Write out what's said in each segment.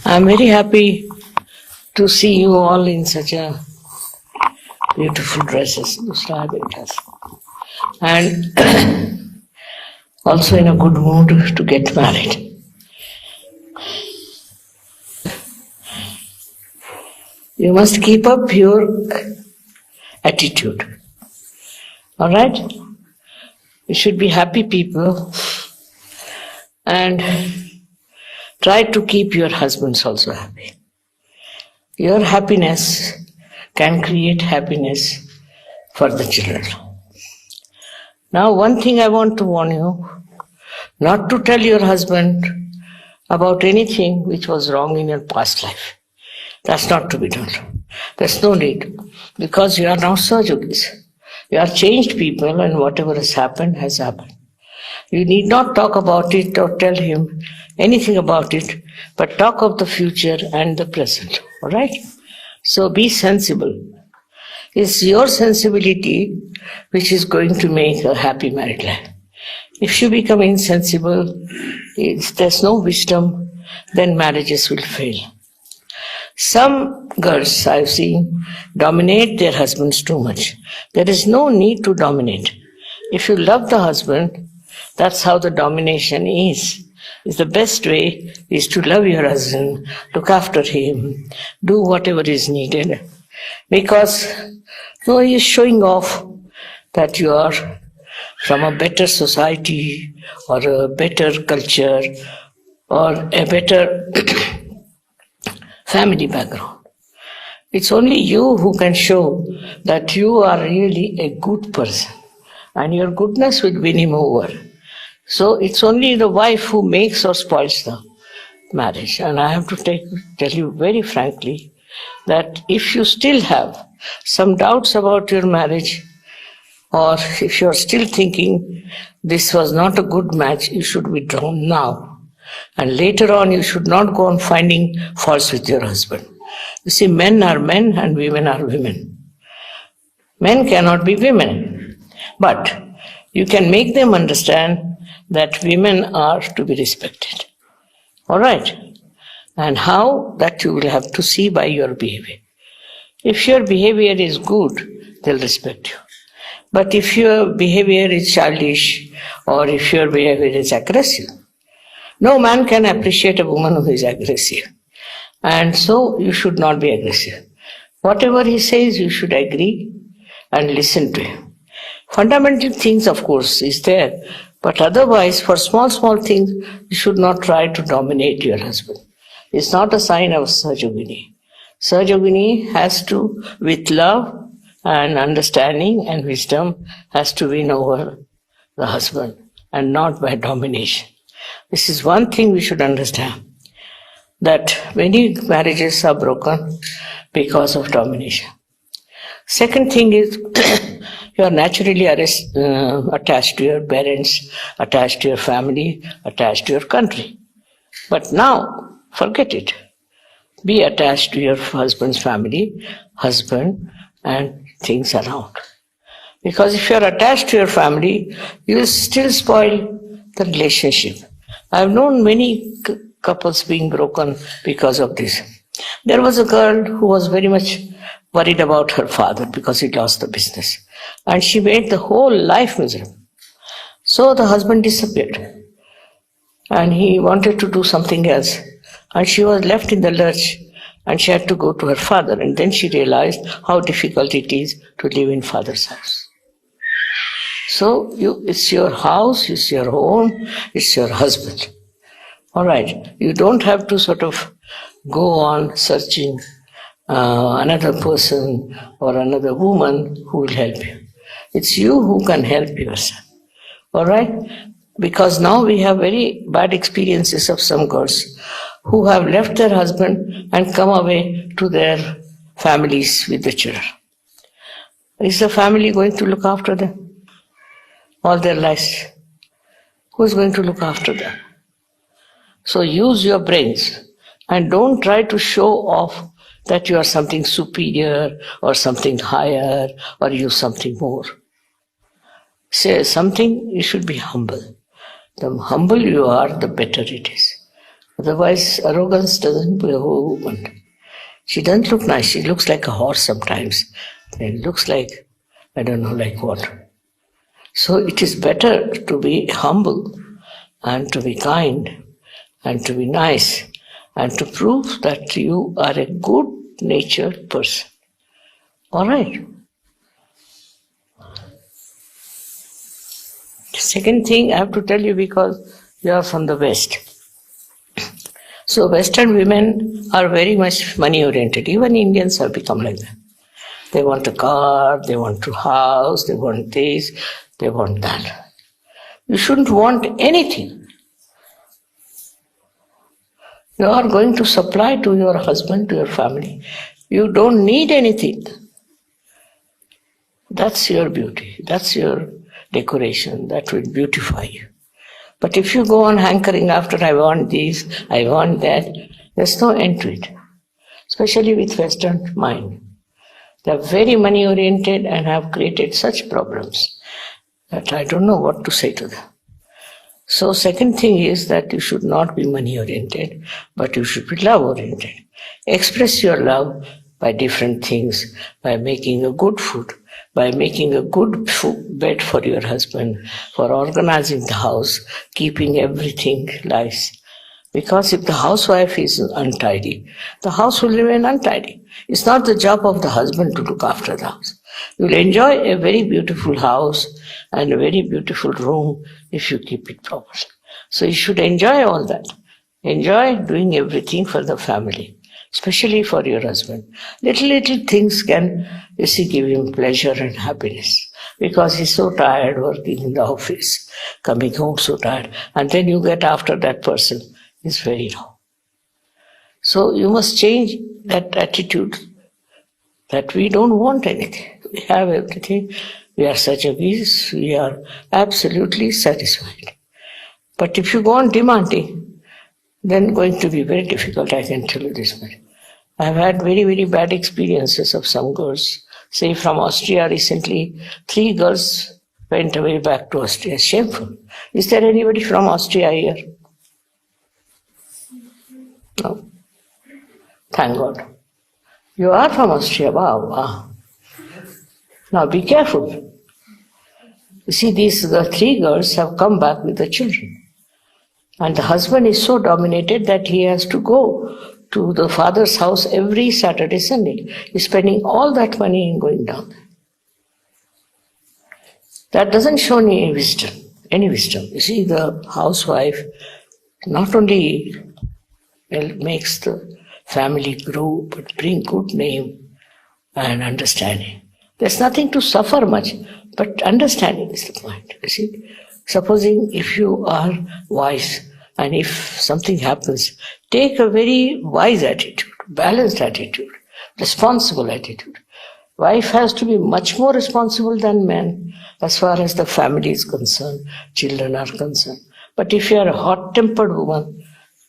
I'm very happy to see you all in such a beautiful dresses, and also in a good mood to get married. You must keep up your attitude. All right? You should be happy people and try to keep your husbands also happy. Your happiness can create happiness for the children. Now, one thing I want to warn you, not to tell your husband about anything which was wrong in your past life. That's not to be done. There's no need, because you are now Sahajyogis. You are changed people, and whatever has happened has happened. You need not talk about it or tell him anything about it, but talk of the future and the present. All right? So be sensible. It's your sensibility which is going to make a happy married life. If you become insensible, if there's no wisdom, then marriages will fail. Some girls I've seen dominate their husbands too much. There is no need to dominate. If you love the husband, that's how the domination is. It's the best way is to love your husband, look after him, do whatever is needed. Because no, he is showing off that you are from a better society or a better culture or a better family background. It's only you who can show that you are really a good person, and your goodness will win him over. So it's only the wife who makes or spoils the marriage. And I have to tell you very frankly that if you still have some doubts about your marriage, or if you are still thinking this was not a good match, you should withdraw now. And later on, you should not go on finding faults with your husband. You see, men are men and women are women. Men cannot be women. But you can make them understand that women are to be respected. All right? And how? That you will have to see by your behavior. If your behavior is good, they'll respect you. But if your behavior is childish or if your behavior is aggressive, no man can appreciate a woman who is aggressive. And so you should not be aggressive. Whatever he says, you should agree and listen to him. Fundamental things, of course, is there. But otherwise, for small things, you should not try to dominate your husband. It's not a sign of Sahajyogini. Sahajyogini has to, with love and understanding and wisdom, has to win over the husband and not by domination. This is one thing we should understand, that many marriages are broken because of domination. Second thing is, you are naturally attached to your parents, attached to your family, attached to your country. But now, forget it. Be attached to your husband's family, husband, and things around. Because if you are attached to your family, you will still spoil the relationship. I have known many couples being broken because of this. There was a girl who was very much worried about her father because he lost the business. And she made the whole life miserable. So the husband disappeared. And he wanted to do something else. And she was left in the lurch and she had to go to her father. And then she realized how difficult it is to live in father's house. So it's your house, it's your home, it's your husband. All right. You don't have to sort of go on searching another person or another woman who will help you. It's you who can help yourself. All right? Because now we have very bad experiences of some girls who have left their husband and come away to their families with the children. Is the family going to look after them all their lives? Who is going to look after them? So use your brains and don't try to show off that you are something superior or something higher or you something more. Say something, you should be humble. The humble you are, the better it is. Otherwise, arrogance doesn't be a whole woman. She doesn't look nice. She looks like a horse sometimes. It looks like, I don't know, like what. So it is better to be humble and to be kind and to be nice and to prove that you are a good-natured person. All right. Second thing I have to tell you, because you are from the West. So Western women are very much money-oriented. Even Indians have become like that. They want a car, they want a house, they want this, they want that. You shouldn't want anything. You are going to supply to your husband, to your family. You don't need anything. That's your beauty. That's your decoration. That will beautify you. But if you go on hankering after, I want this, I want that, there's no end to it. Especially with Western mind. They are very money oriented and have created such problems that I don't know what to say to them. So second thing is that you should not be money oriented, but you should be love oriented. Express your love by different things, by making a good food, by making a good bed for your husband, for organizing the house, keeping everything nice. Because if the housewife is untidy, the house will remain untidy. It's not the job of the husband to look after the house. You'll enjoy a very beautiful house and a very beautiful room if you keep it properly. So you should enjoy all that. Enjoy doing everything for the family, especially for your husband. Little things can, you see, give him pleasure and happiness. Because he's so tired working in the office, coming home so tired. And then you get after that person. It's very wrong. So you must change that attitude that we don't want anything. We have everything. We are such a beast. We are absolutely satisfied. But if you go on demanding, then going to be very difficult, I can tell you this much. I've had very bad experiences of some girls. Say from Austria recently, 3 girls went away back to Austria. Shameful. Is there anybody from Austria here? No. Thank God. You are from Austria. Wow. Now be careful. You see, the 3 girls have come back with the children. And the husband is so dominated that he has to go to the father's house every Saturday, Sunday. He's spending all that money in going down there. That doesn't show any wisdom. You see, the housewife not only makes the family grow, but bring good name and understanding. There's nothing to suffer much, but understanding is the point. You see, supposing if you are wise and if something happens, take a very wise attitude, balanced attitude, responsible attitude. Wife has to be much more responsible than man as far as the family is concerned, children are concerned. But if you are a hot-tempered woman,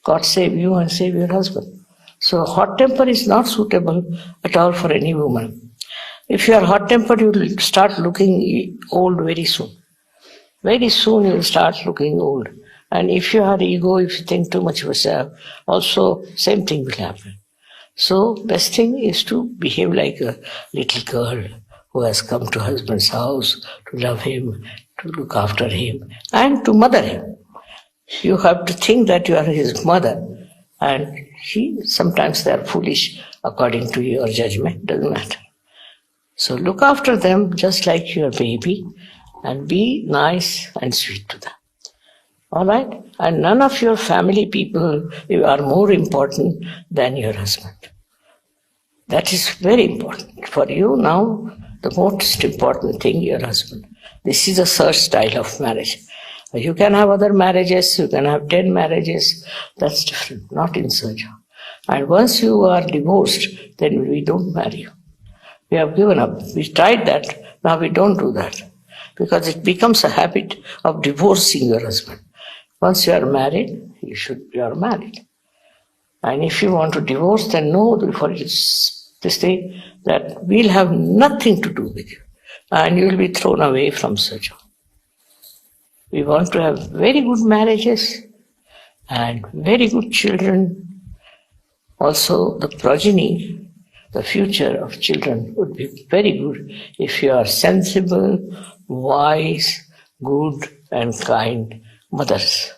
God save you and save your husband. So hot temper is not suitable at all for any woman. If you are hot-tempered, you will start looking old very soon. Very soon you will start looking old. And if you have ego, if you think too much of yourself, also same thing will happen. So best thing is to behave like a little girl who has come to husband's house to love him, to look after him, and to mother him. You have to think that you are his mother, and sometimes they are foolish according to your judgment, doesn't matter. So look after them just like your baby and be nice and sweet to them. All right? And none of your family people are more important than your husband. That is very important. For you now, the most important thing, your husband. This is a Sahaj style of marriage. You can have other marriages, you can have 10 marriages, that's different, not in Sahaj. And once you are divorced, then we don't marry you. We have given up. We tried that, now we don't do that. Because it becomes a habit of divorcing your husband. Once you are married, you are married. And if you want to divorce, then know before you say that we'll have nothing to do with you. And you will be thrown away from Sahaj. We want to have very good marriages, and very good children. Also, the progeny, the future of children would be very good if you are sensible, wise, good and kind mothers.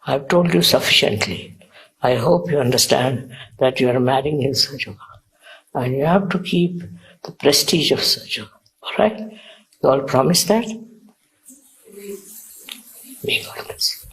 I've told you sufficiently. I hope you understand that you are marrying in Sahajyoga. And you have to keep the prestige of Sahajyoga. Alright? You all promise that? May God bless you.